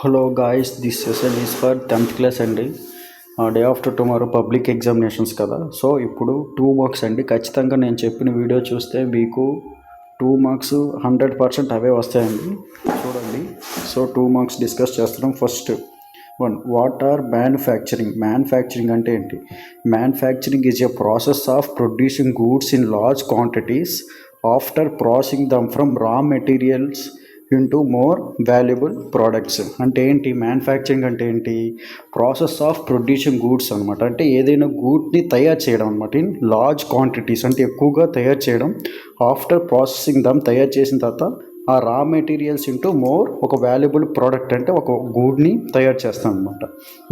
Hello guys, this session is for 10th class అండి. Day after tomorrow public examinations కదా. So ఇప్పుడు 2 marks అండి. ఖచ్చితంగా నేను చెప్పిన వీడియో చూస్తే మీకు 2 మార్క్స్ 100% అవే వస్తాయండి. చూడండి. సో 2 మార్క్స్ డిస్కస్ చేస్తున్నాం. First one, what are manufacturing? Manufacturing అంటే ఏంటి? Manufacturing is a process of producing goods in large quantities after processing them from raw materials into more valuable products. అంటే ఏంటి మ్యానుఫ్యాక్చరింగ్ అంటే ఏంటి? ప్రాసెస్ ఆఫ్ ప్రొడ్యూసింగ్ గూడ్స్ అనమాట. అంటే ఏదైనా గూడ్ని తయారు చేయడం అనమాట. ఇన్ లార్జ్ క్వాంటిటీస్ అంటే ఎక్కువగా తయారు చేయడం. ఆఫ్టర్ ప్రాసెసింగ్ దమ్ తయారు చేసిన తర్వాత ఆ రా మెటీరియల్స్ ఇంటూ మోర్ ఒక వాల్యుబుల్ ప్రోడక్ట్ అంటే ఒక గూడ్ని తయారు చేస్తాం అనమాట.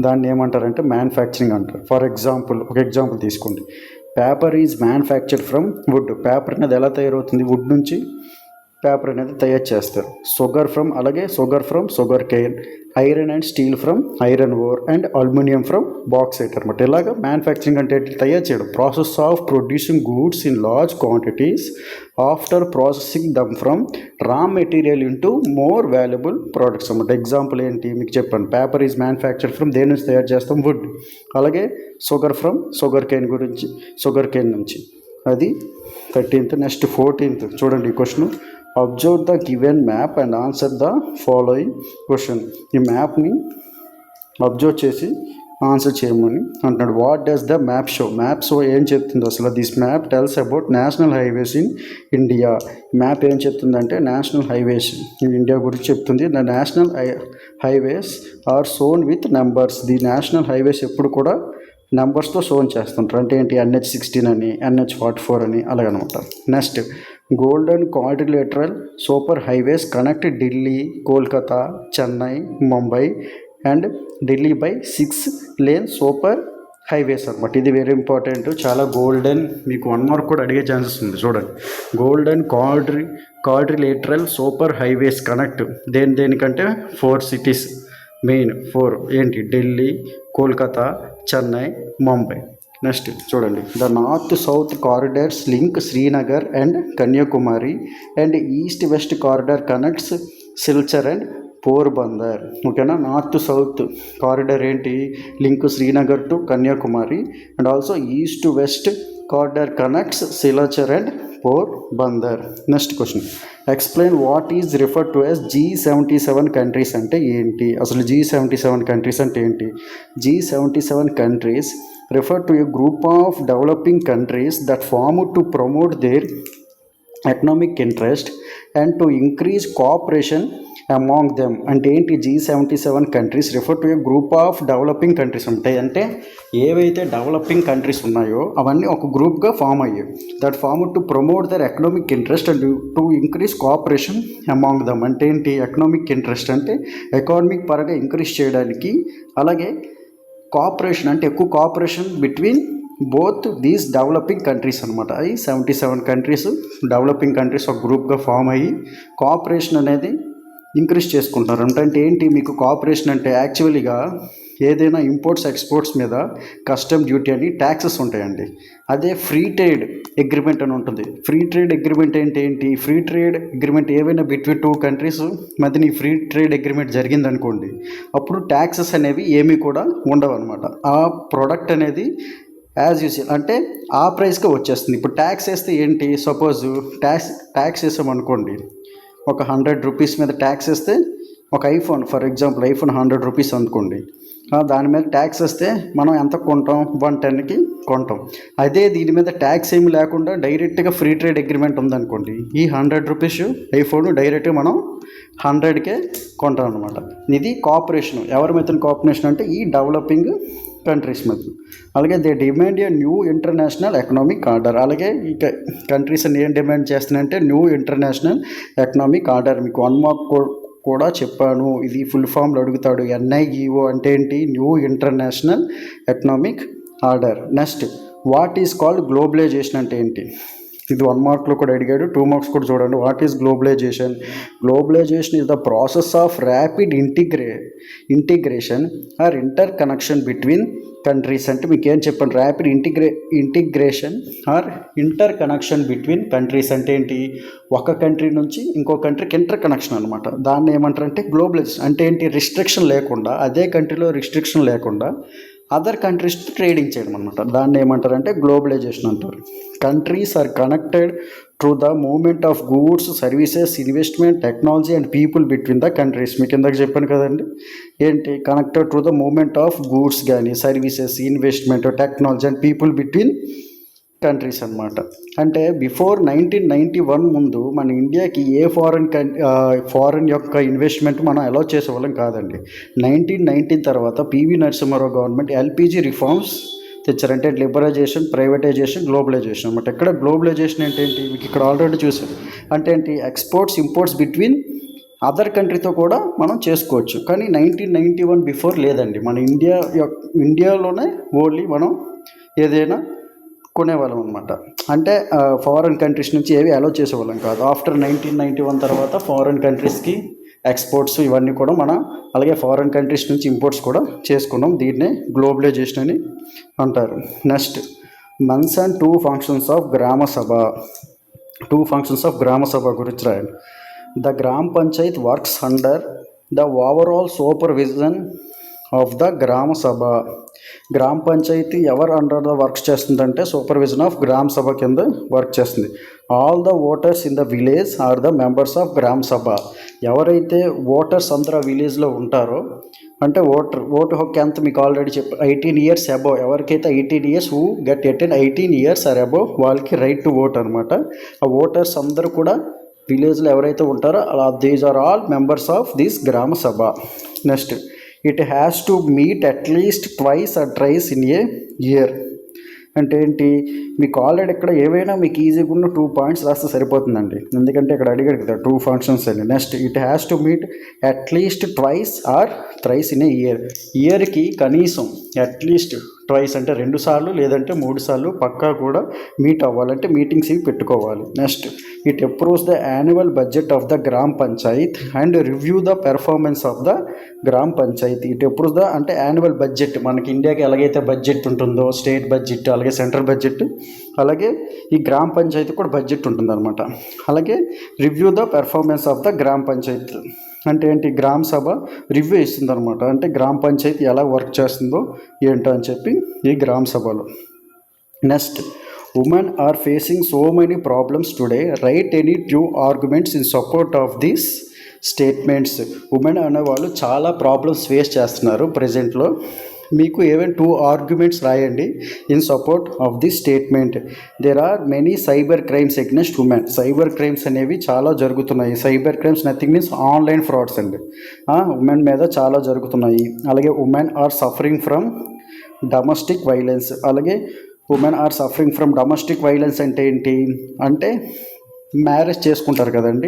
దాన్ని ఏమంటారంటే మ్యానుఫ్యాక్చరింగ్ అంటారు. ఫర్ ఎగ్జాంపుల్, ఒక ఎగ్జాంపుల్ తీసుకోండి. Paper is manufactured from wood. Paper అనేది ఎలా తయారవుతుంది? వుడ్ నుంచి పేపర్ అనేది తయారు చేస్తారు. Sugar from sugarcane, iron and steel from iron ore and aluminium from bauxite అనమాట. ఇలాగా మ్యానుఫ్యాక్చరింగ్ అంటే తయారు చేయడం. Process of producing goods in large quantities after processing them from raw material into more valuable products అనమాట. Example ఏంటి మీకు చెప్పండి. Paper is manufactured from దేని నుంచి తయారు చేస్తాం? వుడ్. అలాగే షుగర్ ఫ్రమ్ షుగర్ కేన్ నుంచి. అది 13th. నెక్స్ట్ 14th చూడండి. ఈ question, observe the given map and answer the following question. ఈ మ్యాప్ని అబ్జర్వ్ చేసి ఆన్సర్ చేయమని అంటున్నాడు. What does the map show? Map show ఏం చెప్తుంది అసలు? This map tells about national highways in India. Map ఏం చెప్తుందంటే నేషనల్ హైవేస్ ఇన్ ఇండియా గురించి చెప్తుంది. The national highways are shown with numbers. The national highways ఎప్పుడు కూడా నెంబర్స్తో షోన్ చేస్తుంటారు. అంటే ఏంటి? NH16 అని, NH44 అని అలాగనమాట. Next, golden quadrilateral super highways connect Delhi, Kolkata, Chennai, Mumbai and Delhi by 6 lane super highways అనమాట. ఇది వెరీ ఇంపార్టెంట్. చాలా గోల్డెన్, మీకు 1 మార్క్ కూడా అడిగే ఛాన్సెస్ ఉంది. చూడండి. Golden quadrilateral super highways connect దేనికంటే 4 సిటీస్. మెయిన్ 4 ఏంటి? ఢిల్లీ, కోల్కతా, చెన్నై, ముంబై. నెక్స్ట్ చూడండి. The north south corridors link Srinagar and Kanyakumari and east west corridor connects Silchar and Porbandar. ఓకేనా? నార్త్ సౌత్ కారిడార్ ఏంటి? Link Srinagar to Kanyakumari and also east west corridor connects Silchar and Porbandar. Next question, explain what is refer to as G77 countries అంటే ఏంటి? అసలు G77 countries అంటే ఏంటి? G77 countries refer to a group of developing countries that form to promote their economic interest and to increase cooperation among them. అంటే ఏంటి? G77 countries refer to a group of developing countries ఉంటాయి. అంటే ఏవైతే developing countries ఉన్నాయో అవన్నీ ఒక గ్రూప్గా form అయ్యాయి. That form to promote their economic interest and to increase cooperation among them. అంటే ఏంటి? ఎకనామిక్ ఇంట్రెస్ట్ అంటే ఎకానమిక్ పరంగా ఇంక్రీజ్ చేయడానికి, అలాగే కోఆపరేషన్ అంటే ఎక్కువ cooperation between both these developing countries అనమాట. అవి 77 కంట్రీస్ డెవలపింగ్ కంట్రీస్ ఒక గ్రూప్గా ఫామ్ అయ్యి కోఆపరేషన్ అనేది ఇంక్రీజ్ చేసుకుంటారు. అంటే ఏంటి? మీకు కోఆపరేషన్ అంటే యాక్చువల్గా ఏదైనా ఇంపోర్ట్స్ ఎక్స్పోర్ట్స్ మీద కస్టమ్ డ్యూటీ అని ట్యాక్సెస్ ఉంటాయండి. అదే ఫ్రీ ట్రేడ్ అగ్రిమెంట్ అని ఉంటుంది. ఫ్రీ ట్రేడ్ అగ్రిమెంట్ అంటే ఏంటి? ఫ్రీ ట్రేడ్ అగ్రిమెంట్ ఏవైనా బిట్వీన్ 2 కంట్రీస్ మధ్యన ఫ్రీ ట్రేడ్ అగ్రిమెంట్ జరిగిందనుకోండి, అప్పుడు ట్యాక్సెస్ అనేవి ఏమీ కూడా ఉండవు అనమాట. ఆ ప్రోడక్ట్ అనేది యాజ్ యూజువల్ అంటే ఆ ప్రైస్కే వచ్చేస్తుంది. ఇప్పుడు ట్యాక్స్ వేస్తే ఏంటి? సపోజ్ ట్యాక్స్ వేసామనుకోండి, ఒక 100 రూపీస్ మీద ట్యాక్స్ వేస్తే ఒక iPhone, for example iPhone 100 rupees అనుకోండి, దాని మీద ట్యాక్స్ వస్తే మనం ఎంత కొంటాం? 110కి కొంటాం. అదే దీని మీద ట్యాక్స్ ఏమి లేకుండా డైరెక్ట్గా ఫ్రీ ట్రేడ్ అగ్రిమెంట్ ఉందనుకోండి, ఈ 100 రూపీస్ ఐఫోన్ డైరెక్ట్గా మనం 100కే కొంటాం అనమాట. ఇది కోఆపరేషన్. ఎవరి మధ్యన కోఆపరేషన్ అంటే ఈ డెవలపింగ్ కంట్రీస్ మధ్య. అలాగే they demand a new international economic order. అలాగే ఈ కంట్రీస్ ఏం డిమాండ్ చేస్తున్నాయంటే న్యూ ఇంటర్నేషనల్ ఎకనామిక్ ఆర్డర్. మీకు 1 మార్క్ కూడా చెప్పాను. ఇది ఫుల్ ఫామ్లో అడుగుతాడు. NIEO అంటే ఏంటి? New international economic order. Next, what is called globalisation అంటే ఏంటి? ఇది 1 మార్క్లో కూడా అడిగాడు. 2 మార్క్స్ కూడా చూడండి. What is globalisation? Globalisation is the process of rapid integration or interconnection between countries అంటే మీకు ఏం చెప్పండి, rapid integration or interconnection between countries అంటే ఏంటి, ఒక కంట్రీ నుంచి ఇంకో కంట్రీకి ఇంటర్ కనెక్షన్ అనమాట. దాన్ని ఏమంటారు అంటే గ్లోబలైజేషన్. అంటే ఏంటి, రిస్ట్రిక్షన్ లేకుండా, అదే కంట్రీలో రిస్ట్రిక్షన్ లేకుండా అదర్ కంట్రీస్ ట్రేడింగ్ చేయడం అనమాట. దాన్ని ఏమంటారు అంటే గ్లోబలైజేషన్ అంటారు. Countries are connected through the movement of goods, services, investment, technology and people between the countries. మీకు ఇందాక చెప్పాను కదండి, ఏంటి, connected through the movement of goods కానీ, services, investment, technology and people between countries అనమాట. అంటే బిఫోర్ 1991 ముందు మన ఇండియాకి ఏ ఫారెన్ యొక్క ఇన్వెస్ట్మెంట్ మనం అలౌ చేసేవాళ్ళం కాదండి. 1919 తర్వాత PV Narasimha Rao government LPG reforms తెచ్చారంటే లిబరలైజేషన్, ప్రైవేటైజేషన్, గ్లోబలైజేషన్ అనమాట. ఇక్కడ గ్లోబలైజేషన్ అంటే ఏంటి, మీకు ఇక్కడ ఆల్రెడీ చూసాం. అంటే ఏంటి, ఎక్స్పోర్ట్స్ ఇంపోర్ట్స్ బిట్వీన్ అదర్ కంట్రీతో కూడా మనం చేసుకోవచ్చు. కానీ 1991 బిఫోర్ లేదండి. మన ఇండియాలోనే ఓన్లీ మనం ఏదైనా కొనేవాళ్ళం అనమాట. అంటే ఫారెన్ కంట్రీస్ నుంచి ఏవి అలౌ చేసేవాళ్ళం కాదు. ఆఫ్టర్ 1991 తర్వాత ఫారెన్ కంట్రీస్కి ఎక్స్పోర్ట్స్ ఇవన్నీ కూడా మనం, అలాగే ఫారెన్ కంట్రీస్ నుంచి ఇంపోర్ట్స్ కూడా చేసుకున్నాం. దీన్నే గ్లోబలైజేషన్ అని అంటారు. Next, mention 2 functions of gram Sabha. 2 functions of gram సభ గురించి రాయండి. The gram panchayat works under the overall supervision of the gram sabha. Gram panchayat ఎవరు అండర్ ద వర్క్స్ చేస్తుందంటే సూపర్విజన్ ఆఫ్ గ్రామ సభ కింద వర్క్ చేస్తుంది. All the voters in the village are the members of gram sabha. ఎవరైతే voters అందరూ విలేజ్లో ఉంటారో, అంటే ఓటు హక్కు ఎంత మీకు ఆల్రెడీ 18 ఇయర్స్ అబోవ్, ఎవరికైతే 18 years who get 18 years are above వాళ్ళకి రైట్ టు ఓట్ అనమాట. ఆ ఓటర్స్ అందరూ కూడా విలేజ్లో ఎవరైతే ఉంటారో అలా these are all members of this gram sabha. Next, it has to meet at least twice or thrice in a year. అంటే ఏంటి, మీకు ఆల్రెడీ ఇక్కడ ఏవైనా మీకు ఈజీగా ఉన్న 2 పాయింట్స్ రాస్తే సరిపోతుందండి. ఎందుకంటే ఇక్కడ అడిగాడు కదా 2 ఫంక్షన్స్ అని. Next, it has to meet at least twice or thrice in a year. ఇయర్కి కనీసం అట్లీస్ట్ ట్వైస్ అంటే 2 సార్లు లేదంటే 3 సార్లు పక్కా కూడా మీట్ అవ్వాలంటే మీటింగ్స్ ఇవి పెట్టుకోవాలి. Next, it approves the annual budget of the gram panchayat and review the performance of the gram panchayat. It approves the అంటే యాన్యువల్ బడ్జెట్, మనకి ఇండియాకి ఎలాగైతే బడ్జెట్ ఉంటుందో స్టేట్ బడ్జెట్, అలాగే సెంట్రల్ బడ్జెట్, అలాగే ఈ గ్రామ పంచాయతీ కూడా బడ్జెట్ ఉంటుందన్నమాట. అలాగే review the performance of the gram panchayat అంటే ఏంటి, గ్రామ సభ రివ్యూ ఇస్తుంది అనమాట. అంటే గ్రామ పంచాయతీ ఎలా వర్క్ చేస్తుందో ఏంటో అని చెప్పి ఈ గ్రామ సభలో. Next, women are facing so many problems today, write any 2 arguments in support of this statements. Women అనేవాళ్ళు చాలా ప్రాబ్లమ్స్ ఫేస్ చేస్తున్నారు ప్రజెంట్లో. మీకు ఏవైనా 2 ఆర్గ్యుమెంట్స్ రాయండి in support of this statement. There are many cyber crimes against women. Cyber crimes అనేవి చాలా జరుగుతున్నాయి. Cyber crimes nothing means online frauds అండి. ఉమెన్ మీద చాలా జరుగుతున్నాయి. అలాగే women are suffering from domestic violence. అలాగే women are suffering from domestic violence అంటే ఏంటి అంటే మ్యారేజ్ చేసుకుంటారు కదండి.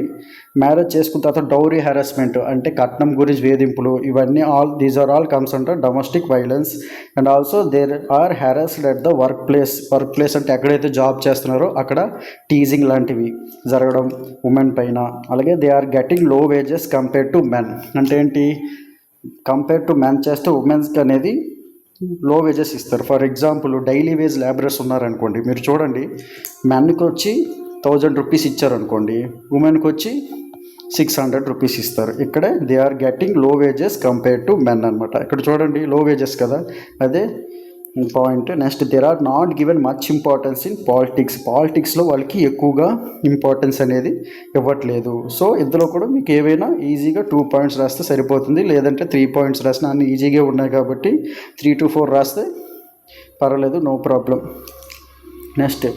మ్యారేజ్ చేసుకున్న తర్వాత డౌరీ హెరాస్మెంట్ అంటే కట్నం గురించి వేధింపులు, ఇవన్నీ these are all comes under domestic violence. And also there are harassed at the workplace అంటే ఎక్కడైతే జాబ్ చేస్తున్నారో అక్కడ టీజింగ్ లాంటివి జరగడం ఉమెన్ పైన. అలాగే దే ఆర్ గెటింగ్ లో వేజెస్ కంపేర్ టు మెన్. అంటే ఏంటి, కంపేర్ టు మెన్ చేస్తే ఉమెన్స్కి అనేది లో వేజెస్ ఇస్తారు. For example daily wage labourers ఉన్నారనుకోండి, మీరు చూడండి, మెన్కి వచ్చి 1000 రూపీస్ ఇచ్చారనుకోండి, ఉమెన్కి వచ్చి 600 రూపీస్ ఇస్తారు. ఇక్కడే they are getting low wages compare to men అనమాట. ఇక్కడ చూడండి లో వేజెస్ కదా, అదే point. Next, there are not given much importance in politics. పాలిటిక్స్లో వాళ్ళకి ఎక్కువగా ఇంపార్టెన్స్ అనేది ఇవ్వట్లేదు. సో ఇందులో కూడా మీకు ఏవైనా ఈజీగా 2 పాయింట్స్ రాస్తే సరిపోతుంది, లేదంటే 3 పాయింట్స్ రాసినా అన్ని ఈజీగా ఉన్నాయి కాబట్టి 3 to 4 రాస్తే పర్వాలేదు, no problem. Next,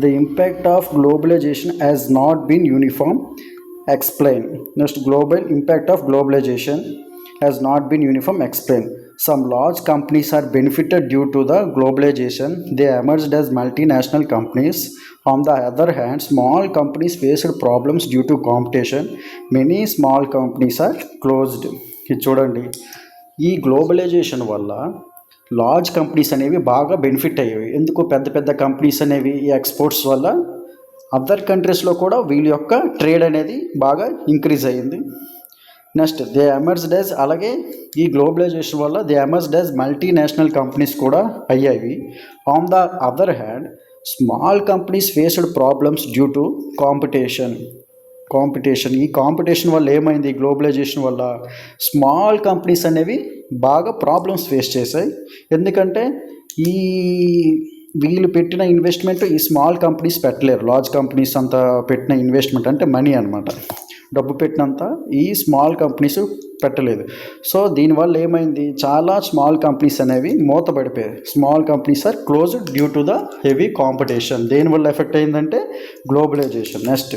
the impact of globalisation has not been uniform, explain. Next, global impact of globalisation has not been uniform, explain. Some large companies are benefited due to the globalization. They emerged as multinational companies. On the other hand, small companies faced problems due to competition. Many small companies are closed. ఇది చూడండి, ఈ globalisation వల్ల large companies అనేవి బాగా benefit అయ్యేవి. ఎందుకు, పెద్ద పెద్ద కంపెనీస్ అనేవి ఈ ఎక్స్పోర్ట్స్ వల్ల అదర్ కంట్రీస్లో కూడా వీళ్ళ యొక్క ట్రేడ్ అనేది బాగా ఇంక్రీజ్ అయ్యింది. నెక్స్ట్ దే ఎమర్జ్డ్ యాజ్, అలాగే ఈ గ్లోబలైజేషన్ వల్ల they emerged as multinational companies కూడా అయ్యాయి. On the other hand small companies faced problems due to competition. ఈ కాంపిటీషన్ వల్ల ఏమైంది, గ్లోబలైజేషన్ వల్ల స్మాల్ కంపెనీస్ అనేవి బాగా ప్రాబ్లమ్స్ ఫేస్ చేశాయి. ఎందుకంటే ఈ వీళ్ళు పెట్టిన ఇన్వెస్ట్మెంట్ ఈ స్మాల్ కంపెనీస్ పెట్టలేరు. లార్జ్ కంపెనీస్ అంతా పెట్టిన ఇన్వెస్ట్మెంట్ అంటే మనీ అనమాట, డబ్బు పెట్టినంత ఈ స్మాల్ కంపెనీస్ పెట్టలేదు. సో దీనివల్ల ఏమైంది, చాలా స్మాల్ కంపెనీస్ అనేవి మూతపడిపోయాయి. Small companies are closed due to the heavy competition. దేనివల్ల ఎఫెక్ట్ అయిందంటే globalization. Next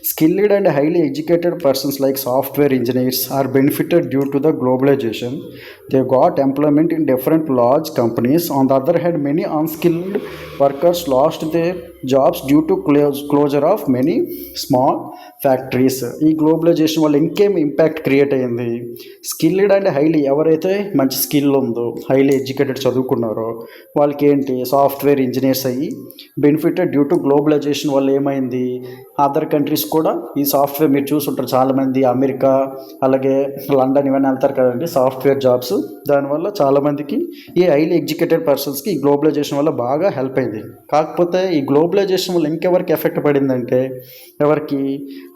skilled and highly educated persons like software engineers are benefited due to the globalization. They got employment in different large companies. On the other hand, many unskilled workers lost their jobs due to closure of many small factories. ఈ globalisation వల్ల ఇంకేం impact create అయ్యింది, skilled and highly, ఎవరైతే మంచి skill ఉందో highly educated చదువుకున్నారో వాళ్ళకి ఏంటి software engineers అయ్యి బెనిఫిటెడ్ డ్యూ టు గ్లోబలైజేషన్ వల్ల ఏమైంది, అదర్ కంట్రీస్ కూడా ఈ సాఫ్ట్వేర్ మీరు చూసుంటారు చాలామంది అమెరికా అలాగే లండన్ ఇవన్నీ వెళ్తారు కదండి సాఫ్ట్వేర్ జాబ్స్. దానివల్ల చాలామందికి ఈ హైలీ ఎడ్యుకేటెడ్ పర్సన్స్కి ఈ గ్లోబలైజేషన్ వల్ల బాగా హెల్ప్ అయింది. కాకపోతే ఈ గ్లోబలైజేషన్ వల్ల ఇంకెవరికి ఎఫెక్ట్ పడిందంటే ఎవరికి,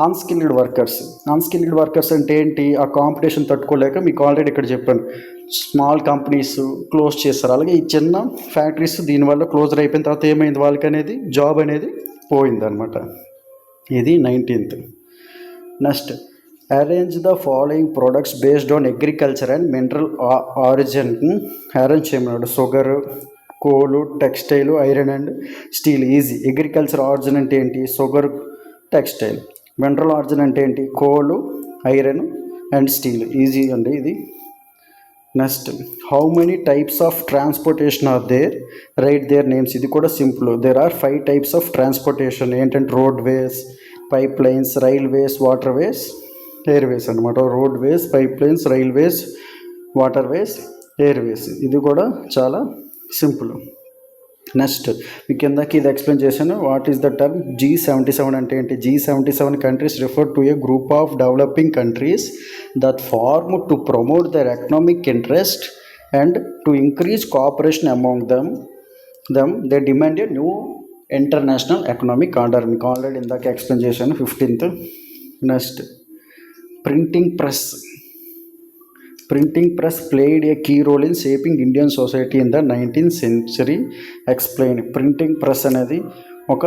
అన్స్కిల్డ్ వర్కర్స్ అంటే ఏంటి, ఆ కాంపిటీషన్ తట్టుకోలేక మీకు ఆల్రెడీ ఇక్కడ చెప్పాను స్మాల్ కంపెనీస్ క్లోజ్ చేస్తారు. అలాగే ఈ చిన్న ఫ్యాక్టరీస్ దీనివల్ల క్లోజర్ అయిపోయిన తర్వాత ఏమైంది వాళ్ళకి అనేది జాబ్ అనేది పోయిందనమాట. ఇది 19th. Next arrange the following products based on agriculture and mineral origin. Arrange చేయమన్నాడు షుగర్, కోలు, textile, iron and steel. Easy. Agriculture origin అంటే ఏంటి, షుగర్, టెక్స్టైల్. మినరల్ ఆరిజిన్ అంటే ఏంటి, కోలు, ఐరన్ అండ్ స్టీల్. ఈజీ అండి ఇది. Next how many types of transportation are there, write their names. ఇది కూడా simple. There are 5 types of transportation. ఏంటంటే roadways, pipelines, railways, waterways, airways అనమాట. Roadways, pipelines, railways, waterways, airways. ఇది కూడా చాలా simple. Next మీ కిందకి ఇది explain చేశాను. What is the term G77 అంటే ఏంటి, G77 countries refer to a group of developing countries that form to promote their economic interest and to increase cooperation among them they demand a new international economic order. మీకు already ఇందాక explain చేశాను 15th. Next printing press played a key role in shaping Indian society in the 19th century. Explain. Printing press అనేది ఒక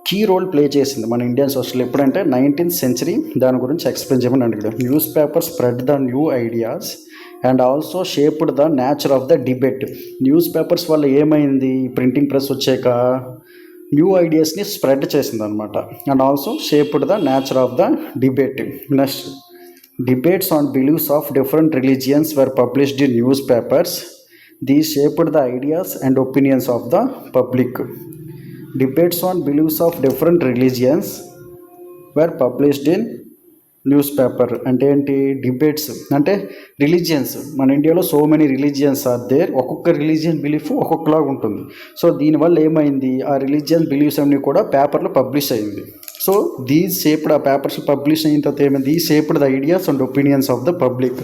key role play చేసింది మన Indian సొసైటీలో. ఎప్పుడంటే 19th century. దాని గురించి ఎక్స్ప్లెయిన్ చేయమని అడిగాడు. News paper spread the new ideas and also shaped the nature of the debate. News papers వల్ల ఏమైంది, ప్రింటింగ్ ప్రెస్ వచ్చాక న్యూ ఐడియాస్ని స్ప్రెడ్ చేసింది అనమాట. And also shaped the nature of the debate. Next debates on beliefs of different religions were published in newspapers. These shaped the ideas and opinions of the public. Debates on beliefs of different religions were published in newspaper. అంటే ఏంటి, debates అంటే religions. మన ఇండియాలో so many religions are there. ఒక్కొక్క religion belief ఒక్కొక్కలాగా ఉంటుంది. So దీనివల్ల ఏమైంది, ఆ రిలీజియన్ బిలీఫ్స్ అన్నీ కూడా పేపర్లో పబ్లిష్ అయింది. సో దీస్ షేప్డ్, ఆ పేపర్స్ పబ్లిష్ అయిన తర్వాత ఏమైంది, ఈ shaped the ideas and opinions of the public.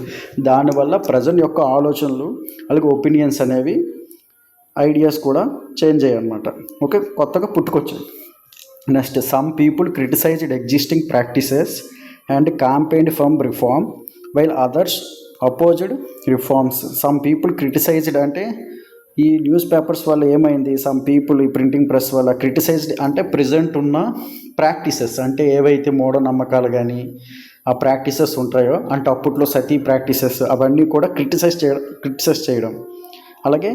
దానివల్ల ప్రజల యొక్క ఆలోచనలు అలాగే ఒపీనియన్స్ అనేవి ఐడియాస్ కూడా చేంజ్ అయ్యాయి అన్నమాట. ఓకే, కొత్తగా పుట్టుకొచ్చాయి. Next some people criticised existing practices and campaigned from reform while others opposed reforms. Some people criticized అంటే ఈ న్యూస్ పేపర్స్ వల్ల ఏమైంది, సమ్ పీపుల్ ఈ ప్రింటింగ్ ప్రెస్ వల్ల క్రిటిసైజ్డ్ అంటే ప్రజెంట్ ఉన్న ప్రాక్టీసెస్ అంటే ఏవైతే మూఢనమ్మకాలు కానీ ఆ ప్రాక్టీసెస్ ఉంటాయో, అంటే అప్పట్లో సతీ ప్రాక్టీసెస్ అవన్నీ కూడా క్రిటిసైజ్ చేయడం. అలాగే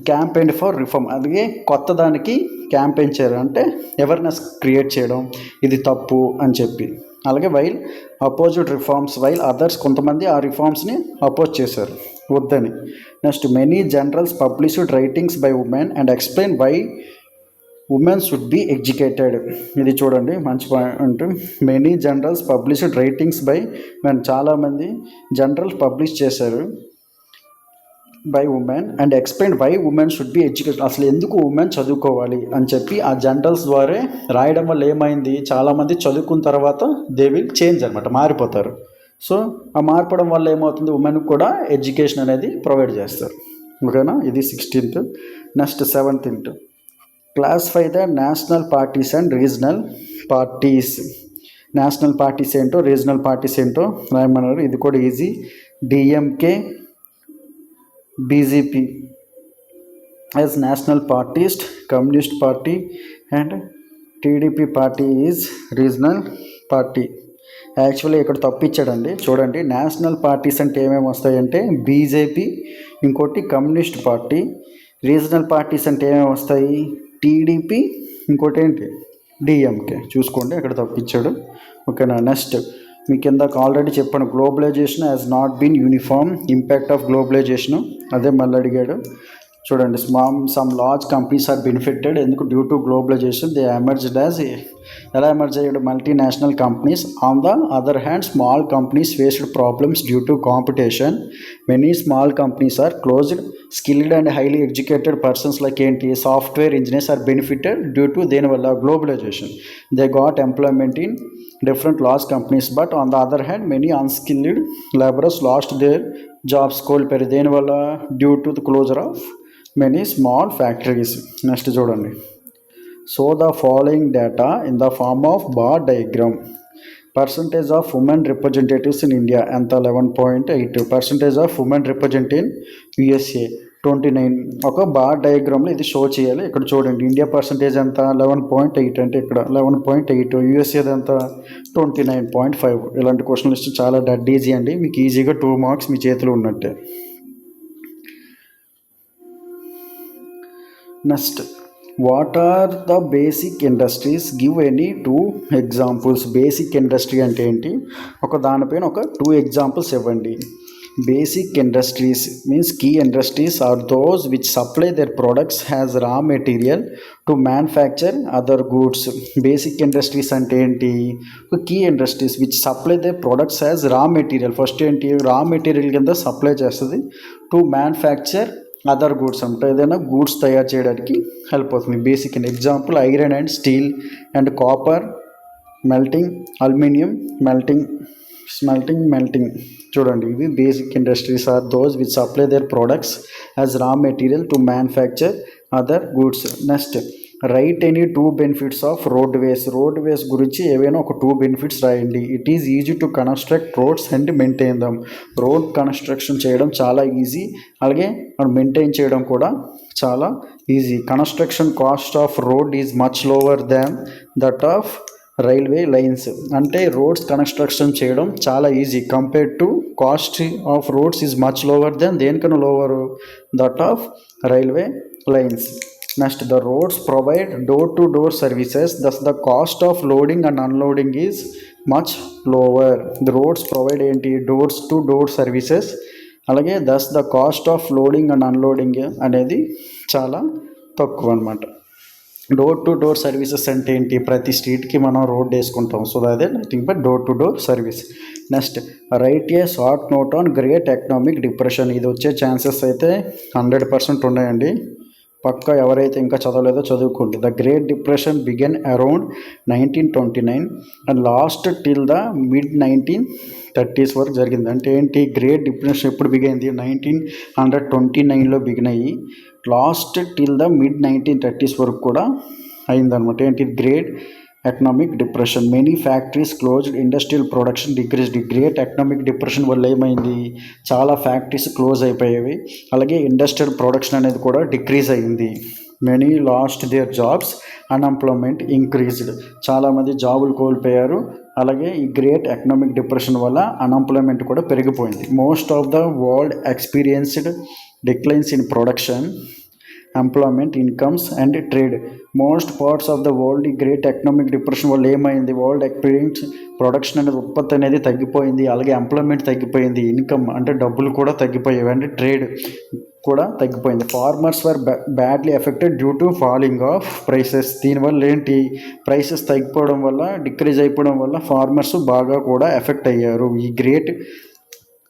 క్యాంపెయిన్ ఫర్ రిఫార్మ్, అలాగే కొత్త దానికి క్యాంపెయిన్ చేయడం అంటే అవేర్నెస్ క్రియేట్ చేయడం ఇది తప్పు అని చెప్పి. అలాగే while opposite reforms while others, కొంతమంది ఆ రిఫార్మ్స్ని అపోజ్ చేశారు వద్దని. Next many journals published writings by women and explain why women should be educated. ఇది చూడండి మంచి point. Many journals published writings by men, చాలామంది జనరల్స్ పబ్లిష్ చేశారు by women and explain why women should be educated. అసలు ఎందుకు women చదువుకోవాలి అని చెప్పి ఆ జనరల్స్ ద్వారా రాయడం వల్ల ఏమైంది, చాలామంది చదువుకున్న తర్వాత దే విల్ చేంజ్ అనమాట, మారిపోతారు. సో ఆ మార్పడం వల్ల ఏమవుతుంది, ఉమెన్కి కూడా ఎడ్యుకేషన్ అనేది ప్రొవైడ్ చేస్తారు. ఓకేనా, ఇది 16th. Next 17th, classify the national parties and regional parties. National parties ఏంటో రీజనల్ పార్టీస్ ఏంటో రాయమన్నారు. ఇది కూడా easy. DMK, BJP as national parties, communist party and TDP party is regional party. Actually ఇక్కడ తప్పిచ్చాడండి, చూడండి. నేషనల్ పార్టీస్ అంటే ఏమేమి వస్తాయంటే BJP, ఇంకోటి కమ్యూనిస్ట్ పార్టీ. రీజనల్ పార్టీస్ అంటే ఏమేమి వస్తాయి, టీడీపీ, ఇంకోటి ఏంటి డిఎంకే. చూసుకోండి, అక్కడ తప్పించాడు. ఓకేనా. నెక్స్ట్ మీకు ఇందాక ఆల్రెడీ చెప్పాను, globalization has not been uniform, impact of globalization అదే మళ్ళీ అడిగాడు. చూడండి, some large companies are benefited. ఎందుకు, due to globalization they emerged as, ఎలా ఎమర్జ్ అయ్యాడు, multinational companies. On the other hand small companies faced problems due to competition. Many small companies are closed. Skilled and highly educated persons like ఏంటి, software engineers are benefited due to దేనివల్ల, globalization. They got employment in different large companies, but on the other hand many unskilled laborers lost their jobs. కోల్పోయారు దేనివల్ల, due to the closure of many small factories. Next చూడండి, so the following data in the form of bar diagram. Percentage of women representatives in India ఎంత, 11.8. Percentage of women represent in USA 29. ఒక bar డయాగ్రామ్లో ఇది show చేయాలి. ఇక్కడ చూడండి, India percentage ఎంత, 11.8. అంటే ఇక్కడ 11.8. యుఎస్ఏది ఎంత, 29.5. ఇలాంటి క్వశ్చన్లు ఇస్తే చాలా డెడ్ ఈజీ అండి, మీకు ఈజీగా 2 మార్క్స్ మీ చేతిలో ఉన్నట్టే. Next, what are the basic industries, give any 2 examples. Basic industry అంటే ఏంటి, ఒక దానిపైన ఒక 2 ఎగ్జాంపుల్స్ ఇవ్వండి. Basic industries means key industries are those which supply their products as raw material to manufacture other goods. Basic industries అంటే ఏంటి, key industries which supply their products as raw material. First ఏంటి, raw material కింద supply చేస్తుంది to manufacture other goods, అంటే ఏదైనా goods తయారు చేయడానికి help అవుతుంది. Basic example iron and steel and copper melting, aluminium melting. చూడండి, ఇవి basic industries are those which supply their products as raw material to manufacture other goods. Next, write any 2 benefits of roadways గురించి ఏవైనా ఒక 2 benefits రాయండి. It is easy to construct roads and maintain them. Road construction చేయడం చాలా easy, అలాగే maintain చేయడం కూడా చాలా easy. Construction cost of road is much lower than that of railway lines. అంటే రోడ్స్ కన్స్ట్రక్షన్ చేయడం చాలా easy, compared to cost of roads is much lower than, దేనికన్నా lower, that of railway lines. Next, the roads provide door to door services, thus the cost of loading and unloading is much lower. The roads provide ఏంటి, doors to door services, అలాగే thus the cost of loading and unloading అనేది చాలా తక్కువ అనమాట. Door to door services అంటే ఏంటి, ప్రతి స్ట్రీట్కి మనం రోడ్ వేసుకుంటాం, సో అదే nothing but door to door service. Next, right a short note on great economic depression. ఇది వచ్చే ఛాన్సెస్ అయితే 100% ఉన్నాయండి, పక్కా. ఎవరైతే ఇంకా చదవలేదో చదువుకోండి. The great depression began around 1929 and last till the mid 1930s వరకు జరిగింది. అంటే ఏంటి, గ్రేట్ డిప్రెషన్ ఎప్పుడు బిగైంది, 1929లో బిగిన్ అయ్యి last till the mid 1930s వరకు కూడా అయిందనమాట. ఏంటి, great economic depression. Many factories closed, industrial production decreased. Great economic depression వల్ల ఏమైంది, చాలా ఫ్యాక్టరీస్ క్లోజ్ అయిపోయేవి, అలాగే ఇండస్ట్రియల్ ప్రొడక్షన్ అనేది కూడా డిక్రీజ్ అయింది. Many last there jobs, unemployment increased. చాలామంది జాబులు కోల్పోయారు, అలాగే ఈ గ్రేట్ ఎకనామిక్ డిప్రెషన్ వల్ల అన్ఎంప్లాయ్మెంట్ కూడా పెరిగిపోయింది. Most of the world experienced declines in production, employment, incomes and trade. Most parts of the world ఈ గ్రేట్ ఎకనామిక్ డిప్రెషన్ వల్ల ఏమైంది, వరల్డ్ ఎక్స్పీరియన్స్ ప్రొడక్షన్ అనేది, ఉత్పత్తి అనేది తగ్గిపోయింది, అలాగే ఎంప్లాయ్మెంట్ తగ్గిపోయింది, ఇన్కమ్ అంటే డబ్బులు కూడా తగ్గిపోయేవి, అంటే ట్రేడ్ కూడా తగ్గిపోయింది. Farmers were badly affected due to falling of prices. దీనివల్ల ఏంటి, ప్రైసెస్ తగ్గిపోవడం వల్ల, డిక్రీజ్ అయిపోవడం వల్ల ఫార్మర్స్ బాగా కూడా ఎఫెక్ట్ అయ్యారు. ఈ great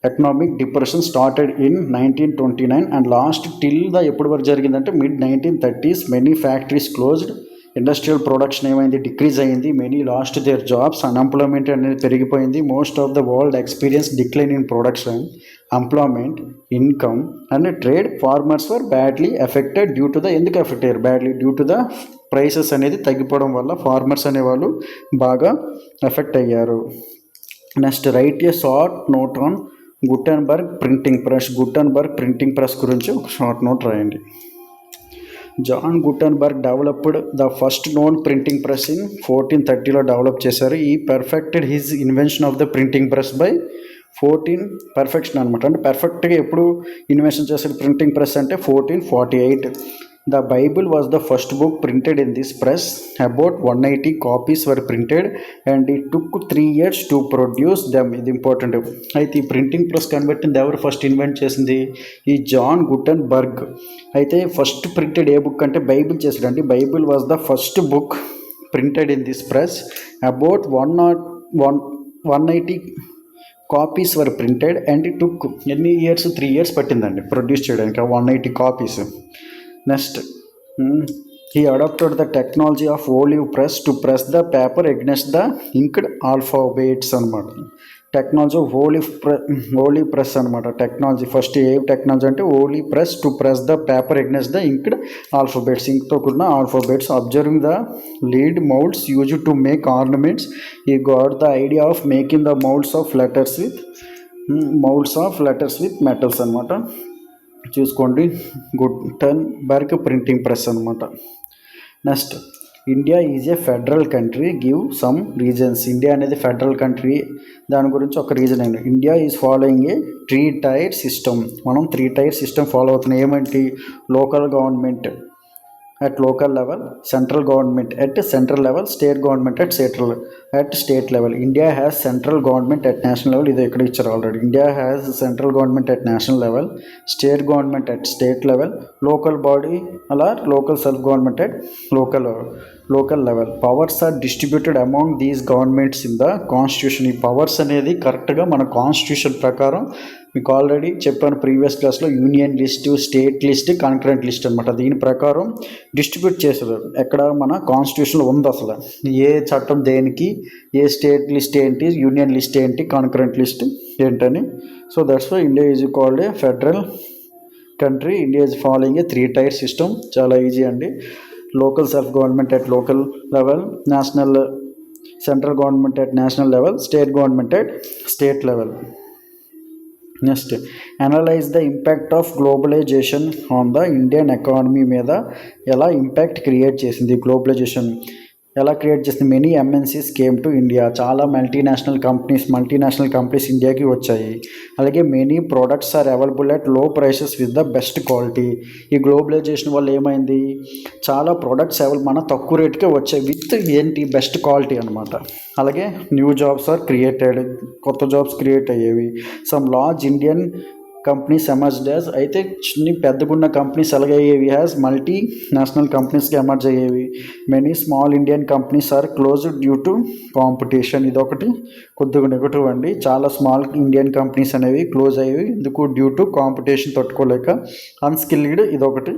economic depression started in 1929 and last till the ఎప్పటి వరకు జరిగిందంటే mid 1930s. Many factories closed, industrial production ఏమైంది, డిక్రీజ్ అయింది. Many last there jobs, unemployment అనేది పెరిగిపోయింది. Most of the world experience decline in production, employment, income and trade. Farmers were badly affected due to the, ఎందుకు effect అయ్యారు badly, due to the prices అనేది తగ్గిపోవడం వల్ల farmers అనేవాళ్ళు బాగా effect అయ్యారు. Next, right a short note on Gutenberg printing press. Gutenberg printing press గురించి ఒక షార్ట్ నోట్ రాయండి. John Gutenberg developed the first known printing press in 1430లో డెవలప్ చేశారు. He perfected his invention of the printing press by 14 perfection అనమాట. అంటే పర్ఫెక్ట్గా ఎప్పుడు invention చేశాడు ప్రింటింగ్ ప్రెస్ అంటే 1448. The Bible was the first book printed in this press. About 180 copies were printed and it took 3 years to produce them. ఇది important. అయితే ఈ printing press కన్వర్టింది ఎవరు ఫస్ట్ ఇన్వెంట్ చేసింది? ఈ జాన్ గుటెన్బర్గ్. అయితే first printed a book అంటే Bible చేసాడండి. Bible was the first book printed in this press. About 180 copies were printed and it took ఎన్ని ఇయర్స్? 3 years పట్టిందండి ప్రొడ్యూస్ చేయడానికి 180 copies. Next, he adopted the technology of olive press to press the paper against the inked alphabets అనమాట. Technology of olive press అనమాట. Technology first ఏ technology అంటే olive press to press the paper against the inked alphabets, ఇంక్తో కూడిన alphabets. Observing the lead moulds used to make ornaments, he got the idea of making the moulds of letters with metals అనమాట. చూసుకోండి, Gutenberg printing press అనమాట. Next, India is a federal country. Give some reasons. India అనేది federal country, దాని గురించి ఒక reason అండి. India is following a 3 tier system. మనం 3 tier system follow అవుతున్నాం. ఏమంటే local government at local level, central government at central level, state government at state level. India has central government at national level. ఇది ఇక్కడ ఇచ్చారు already. India has central government at national level, state government at state level, local body or local self government at local level. Powers are distributed among these governments in the constitution. ఈ powers అనేది కరెక్ట్గా మన constitution ప్రకారం మీకు already చెప్పాను previous క్లాస్లో. Union list, state list, concurrent list అనమాట. దీని ప్రకారం డిస్ట్రిబ్యూట్ చేశారు. ఎక్కడ మన కాన్స్టిట్యూషన్లో ఉంది అసలు ఏ చట్టం దేనికి, ఏ స్టేట్ లిస్ట్ ఏంటి, యూనియన్ లిస్ట్ ఏంటి, కాంకరెంట్ లిస్ట్ ఏంటని. So that's why India is called a federal country. India is following a 3 tier system. చాలా ఈజీ అండి. Local self government at local level, central government at national level, state government at state level. Next, analyse the impact of globalisation on the Indian economy. మీద ఎలా impact create చేసింది globalisation, ఎలా create చేసింది? Many MNCs came to India. చాలా multinational companies ఇండియాకి వచ్చాయి. అలాగే many products are available at low prices with the best quality. ఈ గ్లోబలైజేషన్ వల్ల ఏమైంది? చాలా ప్రోడక్ట్స్ మన తక్కువ రేటుకే వచ్చాయి విత్ ఏంటి? బెస్ట్ క్వాలిటీ అనమాట. అలాగే న్యూ జాబ్స్ ఆర్ క్రియేటెడ్. కొత్త జాబ్స్ క్రియేట్ అయ్యేవి. Some large Indian companies emerged as. అయితే చిన్న పెద్దగున్న కంపెనీస్ ఎలాగయ్యేవి? హ్యాస్ మల్టీ నేషనల్ కంపెనీస్కి ఎమర్జ్ అయ్యేవి. Many small Indian companies are closed due to competition. ఇదొకటి కొద్దిగా నెగటివ్ అండి. చాలా స్మాల్ ఇండియన్ కంపెనీస్ అనేవి క్లోజ్ అయ్యేవి. ఎందుకు? డ్యూ టు కాంపిటీషన్ తట్టుకోలేక. అన్స్కిల్డ్, ఇదొకటి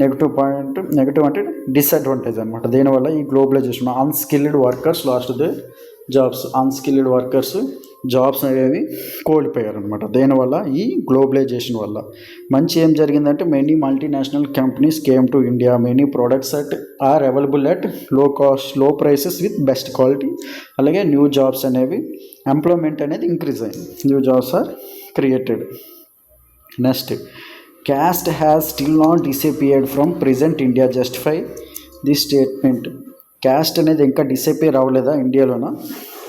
నెగిటివ్ పాయింట్. నెగిటివ్ అంటే డిసడ్వాంటేజ్ అనమాట. దీనివల్ల ఈ globalization unskilled workers lost they jobs. Unskilled workers jobs అనేవి కోల్పోయారు అనమాట. దీనివల్ల ఈ గ్లోబలైజేషన్ వల్ల మంచి ఏం జరిగిందంటే many multinational companies came to India. Many products are available at low prices with best quality. అలాగే న్యూ జాబ్స్ అనేవి, ఎంప్లాయ్మెంట్ అనేది ఇంక్రీజ్ అయింది. New jobs are created. Next, caste has still not disappeared from present India. Justify this statement. Caste అనేది ఇంకా disappear అవ్వలేదా ఇండియాలోన?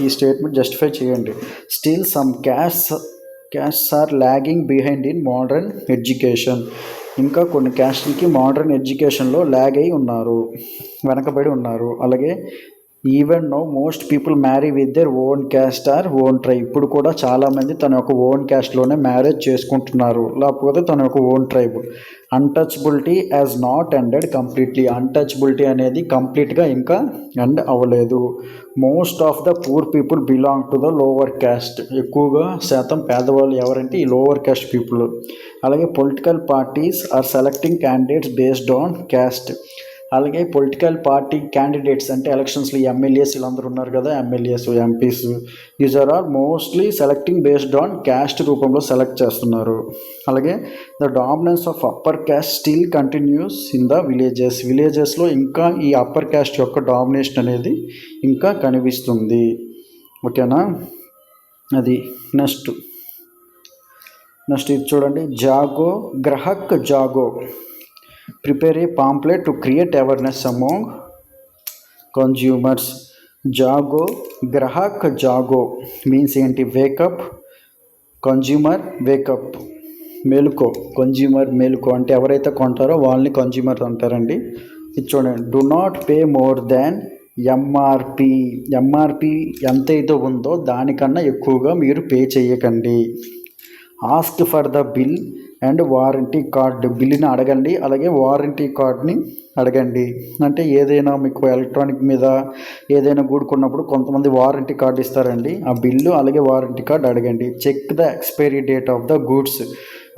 ఈ statement justify చేయండి. Still some castes are lagging behind in modern education. ఇంకా కొన్ని క్యాస్ట్లకి మోడర్న్ ఎడ్యుకేషన్లో లాగ్ అయి ఉన్నారు, వెనకబడి ఉన్నారు. అలాగే even know most people marry with their own caste or own tribe. ఇప్పుడు కూడా చాలామంది తన యొక్క ఓన్ క్యాస్ట్లోనే మ్యారేజ్ చేసుకుంటున్నారు, లేకపోతే తన యొక్క own tribe. Untouchability has not ended completely. Untouchability అనేది కంప్లీట్గా ఇంకా ఎండ్ అవ్వలేదు. Most of the poor people belong to the lower caste. ఎక్కువగా శాతం పేదవాళ్ళు ఎవరంటే ఈ లోవర్ క్యాస్ట్ పీపుల్. అలాగే political parties are selecting candidates based on caste. అలాగే పొలిటికల్ పార్టీ క్యాండిడేట్స్ అంటే ఎలక్షన్స్లో ఎమ్మెల్యేస్ వీళ్ళందరూ ఉన్నారు కదా, MLAs MPs, these are mostly selecting based on caste రూపంలో సెలెక్ట్ చేస్తున్నారు. అలాగే the dominance of upper caste still continuous in the విలేజెస్లో ఇంకా ఈ అప్పర్ క్యాస్ట్ యొక్క డామినేషన్ అనేది ఇంకా కనిపిస్తుంది. ఓకేనా, అది నెక్స్ట్ ఇది చూడండి. Grahak Jago prepare a pamphlet to create awareness among consumers. Grahak Jago means ఏంటి? వేకప్, కన్జ్యూమర్ వేకప్, మేలుకో, కన్జ్యూమర్ మేలుకో అంటే ఎవరైతే కొంటారో వాళ్ళని కన్జ్యూమర్ అంటారండి. ఇది చూడండి. Do not pay more than MRP ఎంతైతే ఉందో దానికన్నా ఎక్కువగా మీరు పే చేయకండి. Ask for the bill and warranty card. బిల్లుని అడగండి, అలాగే వారంటీ కార్డ్ని అడగండి. అంటే ఏదైనా మీకు ఎలక్ట్రానిక్ మీద ఏదైనా గూడుకున్నప్పుడు కొంతమంది వారంటీ కార్డు ఇస్తారండి. ఆ బిల్లు అలాగే వారంటీ కార్డ్ అడగండి. Check the expiry date of the goods.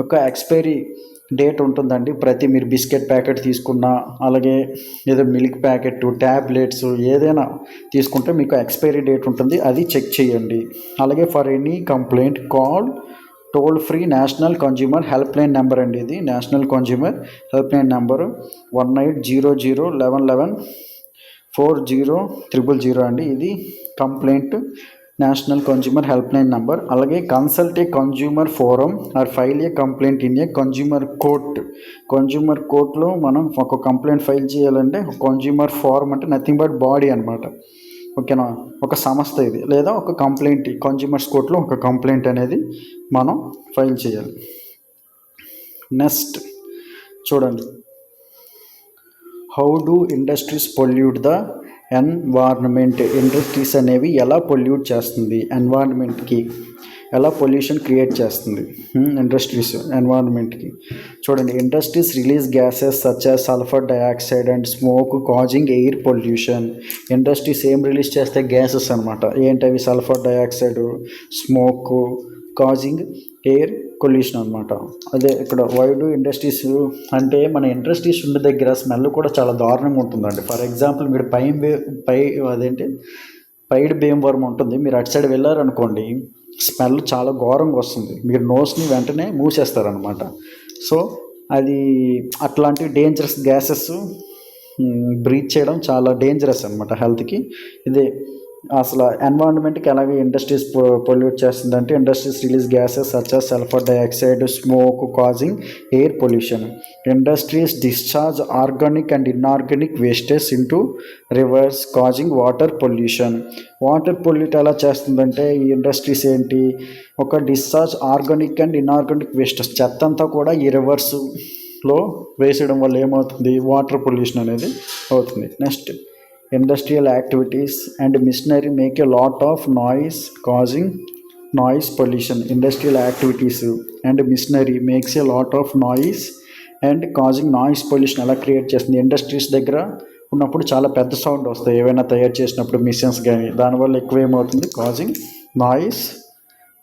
ఒక ఎక్స్పైరీ డేట్ ఉంటుందండి. మీరు బిస్కెట్ ప్యాకెట్ తీసుకున్నా, అలాగే ఏదో మిల్క్ ప్యాకెట్, ట్యాబ్లెట్స్ ఏదైనా తీసుకుంటే మీకు ఎక్స్పైరీ డేట్ ఉంటుంది, అది చెక్ చేయండి. అలాగే for any complaint call toll free national consumer helpline number అండి. ఇది national consumer helpline number 1800114000 అండి. ఇది complaint national consumer helpline number. అలాగే consult a consumer forum or file a complaint in a consumer కోర్ట్లో మనం ఒక complaint file చేయాలంటే consumer forum అంటే నథింగ్ బట్ బాడీ అనమాట. ఓకేనా, ఒక సంస్థ ఇది, లేదా ఒక కంప్లైంట్ కన్జ్యూమర్స్ కోర్టులో ఒక కంప్లైంట్ అనేది మనం ఫైల్ చేయాలి. నెక్స్ట్ చూడండి. How do industries pollute the environment. Industries అనేవి ఎలా పొల్యూట్ చేస్తుంది, ఎన్వైర్న్మెంట్కి ఎలా పొల్యూషన్ క్రియేట్ చేస్తుంది ఇండస్ట్రీస్ ఎన్వైర్న్మెంట్కి. చూడండి. Industries release gases such as sulphur dioxide and smoke causing air pollution. Industries ఏం రిలీజ్ చేస్తే గ్యాసెస్ అనమాట. ఏంటవి? Sulphur dioxide, smoke, causing air pollution అనమాట. అదే ఇక్కడ వైడ్ ఇండస్ట్రీస్ అంటే మన ఇండస్ట్రీస్ ఉండే దగ్గర స్మెల్ కూడా చాలా దారుణంగా ఉంటుందండి. ఫర్ ఎగ్జాంపుల్ మీరు పైడ్ భీమవరం ఉంటుంది, మీరు అటు సైడ్ వెళ్ళారనుకోండి, స్మెల్ చాలా ఘోరంగా వస్తుంది. మీరు నోస్ని వెంటనే మూసేస్తారనమాట. సో అది అట్లాంటి డేంజరస్ గ్యాసెస్ బ్రీత్ చేయడం చాలా డేంజరస్ అనమాట హెల్త్కి. ఇదే అసలు ఎన్వైర్న్మెంట్కి ఎలాగే ఇండస్ట్రీస్ పొల్యూట్ చేస్తుందంటే industries release gases such as sulphur dioxide, smoke causing air pollution. Industries discharge organic and inorganic wastage into reverse causing water pollution. Water pollute ఎలా చేస్తుందంటే ఈ ఇండస్ట్రీస్ ఏంటి? ఒక discharge organic and inorganic wastage చెత్త అంతా కూడా ఈ రివర్స్లో వేసేయడం వల్ల ఏమవుతుంది? వాటర్ పొల్యూషన్ అనేది అవుతుంది. Next, industrial activities and machinery make a lot of noise causing noise pollution. Industrial activities and machinery makes a lot of noise and causing noise pollution ఎలా క్రియేట్ చేస్తుంది? ఇండస్ట్రీస్ దగ్గర ఉన్నప్పుడు చాలా పెద్ద సౌండ్ వస్తాయి ఏవైనా తయారు చేసినప్పుడు, మిషన్స్ కానీ. దానివల్ల ఎక్కువ ఏమవుతుంది? Causing noise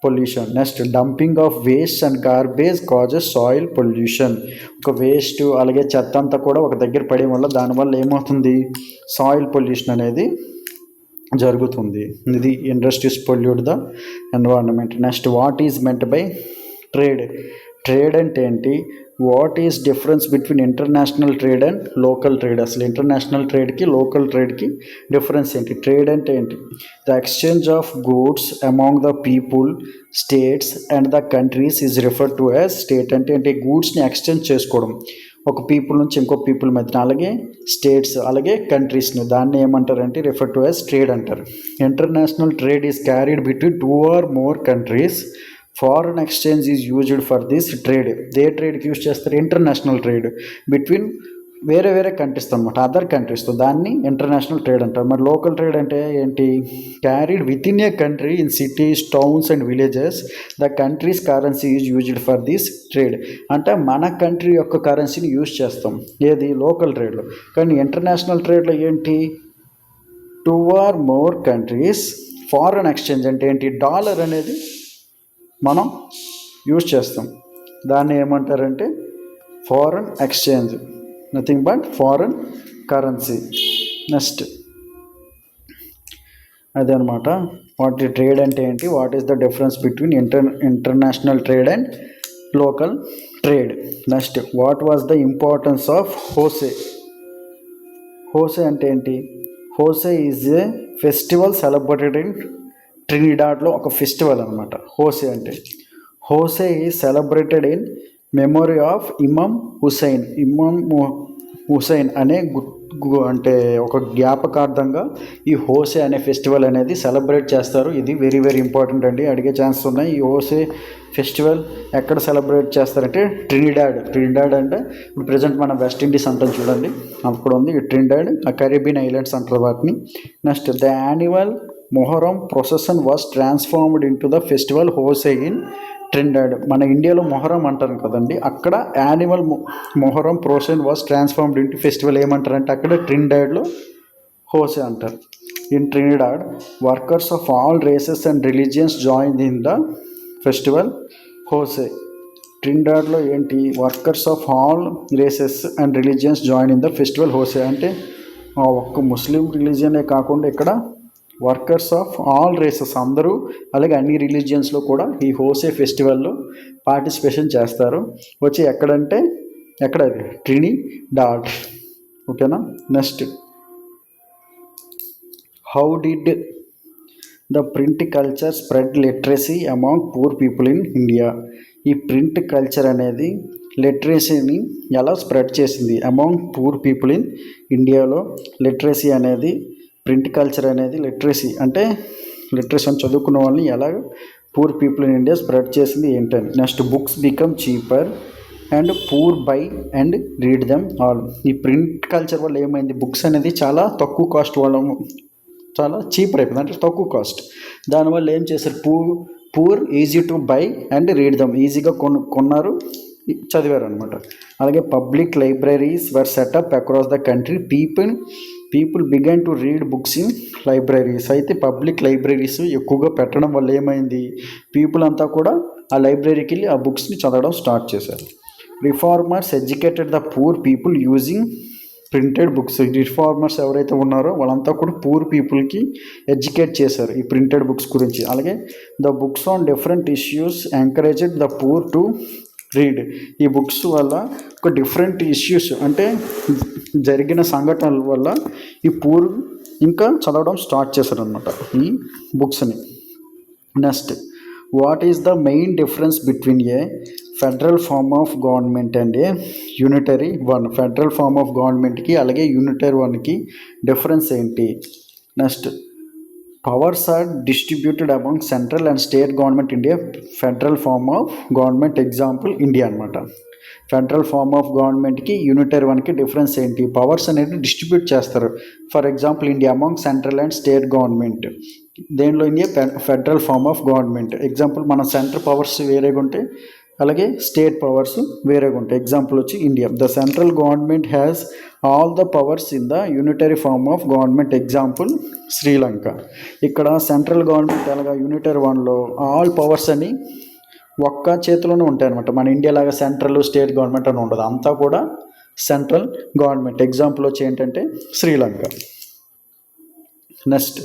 pollution. Next, dumping of waste and garbage causes soil pollution. ఒక వేస్ట్ అలాగే చెత్త అంతా కూడా ఒక దగ్గర పడడం వల్ల దానివల్ల ఏమవుతుంది? సాయిల్ పొల్యూషన్ అనేది జరుగుతుంది. ఇది industries pollute the environment. Next, what is meant by trade అంటే ఏంటి? What is difference between international trade and local trade? అసలు ఇంటర్నేషనల్ ట్రేడ్కి లోకల్ ట్రేడ్కి డిఫరెన్స్ ఏంటి? ట్రేడ్ అంటే ఏంటి? The exchange of goods among the people, states and the countries is refer to as state. అంటే ఏంటి? గూడ్స్ని exchange చేసుకోవడం ఒక పీపుల్ నుంచి ఇంకో పీపుల్ మధ్యన, అలాగే స్టేట్స్ అలాగే కంట్రీస్ని, దాన్ని ఏమంటారంటే రిఫర్ టు యాజ్ ట్రేడ్ అంటారు. International trade is carried between 2 or more countries. Foreign exchange is used for this trade. ఏ ట్రేడ్కి యూజ్ చేస్తారు? ఇంటర్నేషనల్ ట్రేడ్ బిట్వీన్ వేరే కంట్రీస్తో అనమాట, అదర్ కంట్రీస్తో. దాన్ని ఇంటర్నేషనల్ ట్రేడ్ అంటారు. మరి లోకల్ ట్రేడ్ అంటే ఏంటి? Carried with in a country in cities, towns and villages. The countries currency is used for this trade. అంటే మన కంట్రీ యొక్క కరెన్సీని యూజ్ చేస్తాం ఏది? లోకల్ ట్రేడ్లో. కానీ ఇంటర్నేషనల్ ట్రేడ్లో ఏంటి? 2 or more countries. Foreign exchange అంటే ఏంటి? డాలర్ అనేది మనం యూజ్ చేస్తాం, దాన్ని ఏమంటారంటే foreign exchange. Nothing but foreign currency. Next అదే అనమాట వాట్ ట్రేడ్ అంటే ఏంటి, what is the difference between international trade and local trade. Next what was the importance of Hosay. Hosay అంటే ఏంటి, Hosay is a festival celebrated in ట్రినిడాడ్లో ఒక festival అనమాట. Hosay అంటే Hosay is celebrated in memory of Imam Hussain అనే అంటే ఒక జ్ఞాపకార్థంగా ఈ హోసే అనే ఫెస్టివల్ అనేది సెలబ్రేట్ చేస్తారు. ఇది వెరీ వెరీ ఇంపార్టెంట్ అండి, అడిగే ఛాన్స్ ఉన్నాయి. ఈ హోసే ఫెస్టివల్ ఎక్కడ సెలబ్రేట్ చేస్తారంటే ట్రినిడాడ్ అంటే ఇప్పుడు ప్రజెంట్ మన వెస్ట్ ఇండీస్ అంటాం చూడండి, అక్కడ ఉంది ట్రినిడాడ్, ఆ కరీబియన్ ఐలాండ్స్ అంటారు వాటిని. Next the annual Muharram procession was transformed into the festival Hosay in Trinidad. మన ఇండియాలో మొహరం అంటారు కదండి, అక్కడ annual Muharram procession was transformed into festival ఏమంటారంటే అక్కడ ట్రినిడాడ్లో హోసే అంటారు. In Trinidad workers of all races and religions join in the festival Hosay. ట్రినిడాడ్లో ఏంటి, workers of all races and religions join in the festival Hosay అంటే ఒక్క ముస్లిం రిలీజియనే కాకుండా ఇక్కడ వర్కర్స్ ఆఫ్ ఆల్ రేసెస్ అందరూ, అలాగే అన్ని రిలీజియన్స్లో కూడా ఈ హోసే ఫెస్టివల్లో పార్టిసిపేషన్ చేస్తారు. వచ్చి ఎక్కడంటే ఎక్కడ అది ట్రినిడాడ్. ఓకేనా. Next how did the print culture spread literacy among poor people in India. ఈ ప్రింట్ కల్చర్ అనేది లిటరసీని ఎలా స్ప్రెడ్ చేసింది అమాంగ్ పూర్ పీపుల్ ఇన్ ఇండియాలో. లిటరసీ అనేది ప్రింట్ కల్చర్ అనేది లిటరసీ అంటే లిటరసీ అని చదువుకున్న వాళ్ళని ఎలా poor people in India spread చేసింది ఏంటని. Next books become cheaper and poor by and read them all. ఈ ప్రింట్ కల్చర్ వల్ల ఏమైంది, బుక్స్ అనేది చాలా తక్కువ కాస్ట్ వాళ్ళము చాలా చీపర్ అయిపోయింది, అంటే తక్కువ కాస్ట్. దానివల్ల ఏం చేశారు, poor easy to buy and read them, ఈజీగా కొన్నారు చదివారు అనమాట. అలాగే public libraries were set up across the country. People began to read books in libraries. అయితే పబ్లిక్ లైబ్రరీస్ ఎక్కువగా పెట్టడం వల్ల ఏమైంది, పీపుల్ అంతా కూడా ఆ లైబ్రరీకి వెళ్ళి ఆ బుక్స్ని చదవడం స్టార్ట్ చేశారు. Reformers educated the poor people using printed books. Reformers ఎవరైతే ఉన్నారో వాళ్ళంతా కూడా పూర్ పీపుల్కి ఎడ్యుకేట్ చేశారు ఈ ప్రింటెడ్ బుక్స్ గురించి. అలాగే the books on different issues encouraged the poor to read. ఈ బుక్స్ వల్ల ఒక డిఫరెంట్ ఇష్యూస్ అంటే జరిగిన సంఘటనల వల్ల ఈ పూర్ ఇంకా చదవడం స్టార్ట్ చేశారనమాట ఈ బుక్స్ని. Next what is the main difference between a federal form of government and a unitary one. Federal form of గవర్నమెంట్కి అలాగే యూనిటరీ వన్కి డిఫరెన్స్ ఏంటి. Next powers are distributed among central and state government India. Federal form of government example India అనమాట. Federal form of గవర్నమెంట్కి unitary వన్కి difference ఏంటి, powers అనేది distribute చేస్తారు. For example India among central and state government. దేనిలో India federal form of government. Example మన central powers వేరేగా ఉంటాయి, అలాగే స్టేట్ పవర్స్ వేరేగా ఉంటాయి. ఎగ్జాంపుల్ వచ్చి India. The central government has all the powers in the unitary form of government. Example Sri Lanka. ఇక్కడ central government అలాగా యూనిటరీ వన్లో ఆల్ పవర్స్ అని ఒక్క చేతిలోనే ఉంటాయి అనమాట. మన ఇండియా లాగా సెంట్రల్ స్టేట్ గవర్నమెంట్ అని ఉండదు, అంతా కూడా సెంట్రల్ గవర్నమెంట్. ఎగ్జాంపుల్ వచ్చి ఏంటంటే Sri Lanka. Next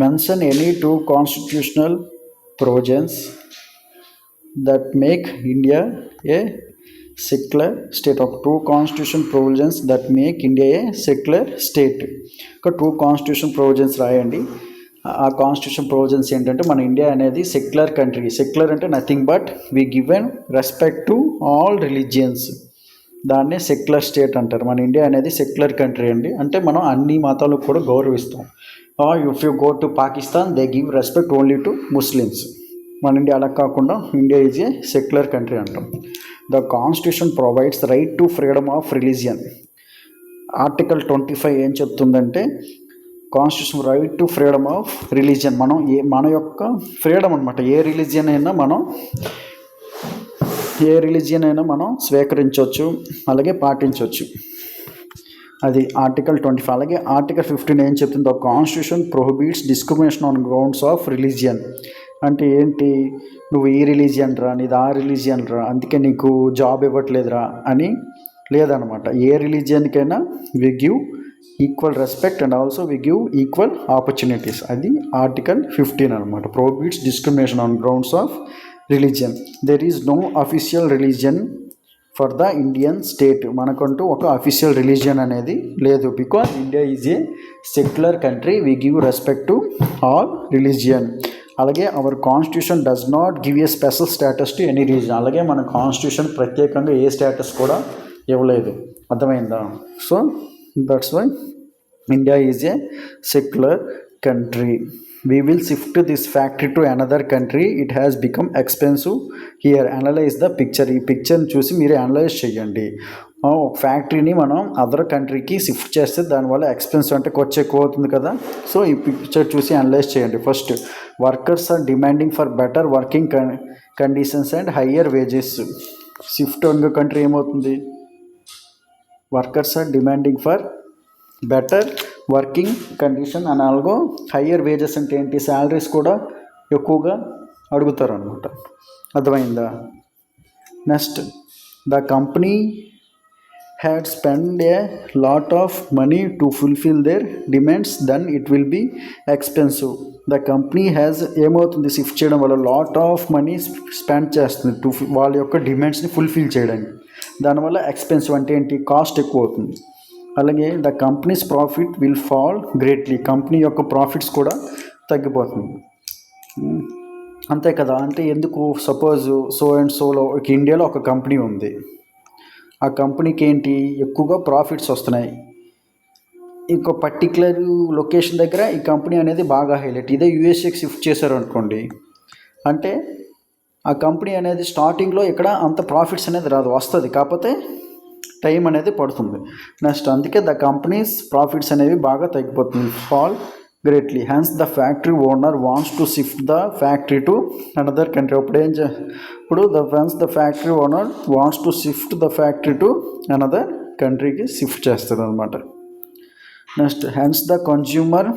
mention any two constitutional provisions that make India a secular state. ఒక two constitution provisions that make India a secular state. ఒక టూ కాన్స్టిట్యూషన్ ప్రొవిజన్స్ రాయండి. ఆ కాన్స్టిట్యూషన్ ప్రొవిజన్స్ ఏంటంటే మన ఇండియా అనేది సెక్యులర్ కంట్రీ. సెక్యులర్ అంటే nothing but we given respect to all religions, దాన్నే secular state అంటారు. మన ఇండియా అనేది సెక్యులర్ కంట్రీ అండి, అంటే మనం అన్ని మతాలకు కూడా గౌరవిస్తాం. If you go to Pakistan they give respect only to Muslims. మన ఇండియా అలా కాకుండా India is a secular country అంటాం. The constitution provides right to freedom of religion. Article 25 ఏం చెప్తుందంటే constitution right to freedom of religion. మన యొక్క freedom అనమాట. ఏ religion అయినా మనం స్వీకరించవచ్చు, అలాగే పాటించవచ్చు. అది ఆర్టికల్ 25. అలాగే ఆర్టికల్ 15 ఏం చెప్తుంది, the constitution prohibits discrimination on grounds of religion. అంటే ఏంటి, నువ్వు ఈ రిలీజియన్ రా, నీది ఆ రిలీజియన్ రా, అందుకే నీకు జాబ్ ఇవ్వట్లేదురా అని లేదనమాట. ఏ రిలీజియన్కైనా we give equal respect and also we give equal opportunities. అది ఆర్టికల్ 15 అనమాట. Prohibits discrimination on grounds of religion. There is no official religion for the Indian state. మనకంటూ ఒక అఫీషియల్ రిలీజియన్ అనేది లేదు. Because India is a secular country. We give respect to all religion. అలాగే our constitution does not give a special status to any religion. అలాగే మన constitution ప్రత్యేకంగా ఏ status కూడా ఇవ్వలేదు. అర్థమైందా? So that's why India is a secular country. We will shift this factory to another country. It has become expensive here. Analyze the picture. ఈ పిక్చర్ని చూసి మీరు analyse చేయండి. ఫ్యాక్టరీని మనం అదర్ కంట్రీకి షిఫ్ట్ చేస్తే దానివల్ల ఎక్స్పెన్సివ్ అంటే ఖర్చు ఎక్కువ అవుతుంది కదా. సో ఈ పిక్చర్ చూసి అనలైజ్ చేయండి. First, workers are demanding for better working conditions and higher wages. Shift ఇంకో కంట్రీ ఏమవుతుంది? Workers are demanding for better working condition and అలాగో హయ్యర్ వేజెస్ అంటే ఏంటి? శాలరీస్ కూడా ఎక్కువగా అడుగుతారు అనమాట. అర్థమైందా? Next, the company had spend a lot of money to fulfil their demands, then it will be expensive. The company has ఏమవుతుంది? Shift చేయడం వల్ల లాట్ ఆఫ్ మనీ స్పెండ్ చేస్తుంది వాళ్ళ యొక్క డిమాండ్స్ని ఫుల్ఫిల్ చేయడానికి. దానివల్ల ఎక్స్పెన్సివ్ అంటే ఏంటి? కాస్ట్ ఎక్కువ అవుతుంది. అలాగే the companies profit will fall greatly. Company యొక్క ప్రాఫిట్స్ కూడా తగ్గిపోతుంది. అంతే కదా. అంటే ఎందుకు? సపోజ్ సో అండ్ సోలో ఇండియాలో ఒక కంపెనీ ఉంది. ఆ కంపెనీకి ఏంటి? ఎక్కువగా ప్రాఫిట్స్ వస్తున్నాయి. ఇంకో పర్టికులర్ లొకేషన్ దగ్గర ఈ కంపెనీ అనేది బాగా హైలైట్. ఇదే యూఎస్ఏకి షిఫ్ట్ చేశారు అనుకోండి, అంటే ఆ కంపెనీ అనేది స్టార్టింగ్లో ఇక్కడ అంత ప్రాఫిట్స్ అనేది రాదు. వస్తుంది, కాకపోతే టైం అనేది పడుతుంది. నెక్స్ట్, అందుకే ద కంపెనీస్ ప్రాఫిట్స్ అనేవి బాగా తగ్గిపోతుంది. Fall greatly. Hence the factory owner wants to shift the factory to another country. ఇప్పుడు the factory owner wants to shift the factory to another కంట్రీకి షిఫ్ట్ చేస్తుంది అనమాట. Next, hence the consumer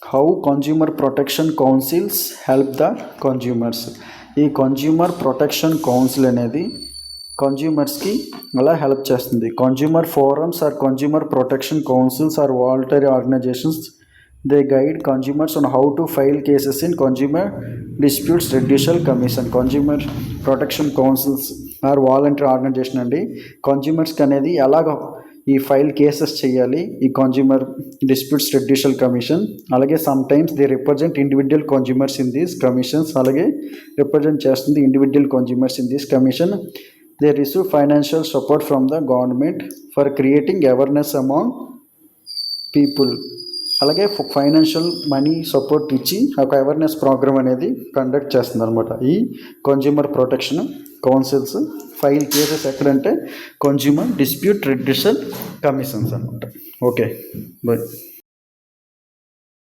how consumer protection councils help the consumers. ఈ consumer protection council అనేది కన్జ్యూమర్స్కి అలా help చేస్తుంది. Consumer forums or consumer protection councils are voluntary organisations. They guide consumers on how to file cases in consumer disputes redressal commission. Consumer protection councils are voluntary organisation అండి. కన్జ్యూమర్స్కి అనేది ఎలాగ ఈ file cases చేయాలి ఈ consumer disputes redressal commission. అలాగే sometimes they represent individual consumers in these commissions. అలాగే represent చేస్తుంది individual consumers in this commission. They receive financial support from the government for creating awareness among people. అలాగే financial money support ఇచ్చి ఒక awareness programme అనేది conduct చేస్తుంది అనమాట ఈ consumer protection councils. File cases ఎక్కడంటే కన్జ్యూమర్ డిస్ప్యూట్ రెడ్యూషల్ కమిషన్స్ అనమాట. Okay, bye.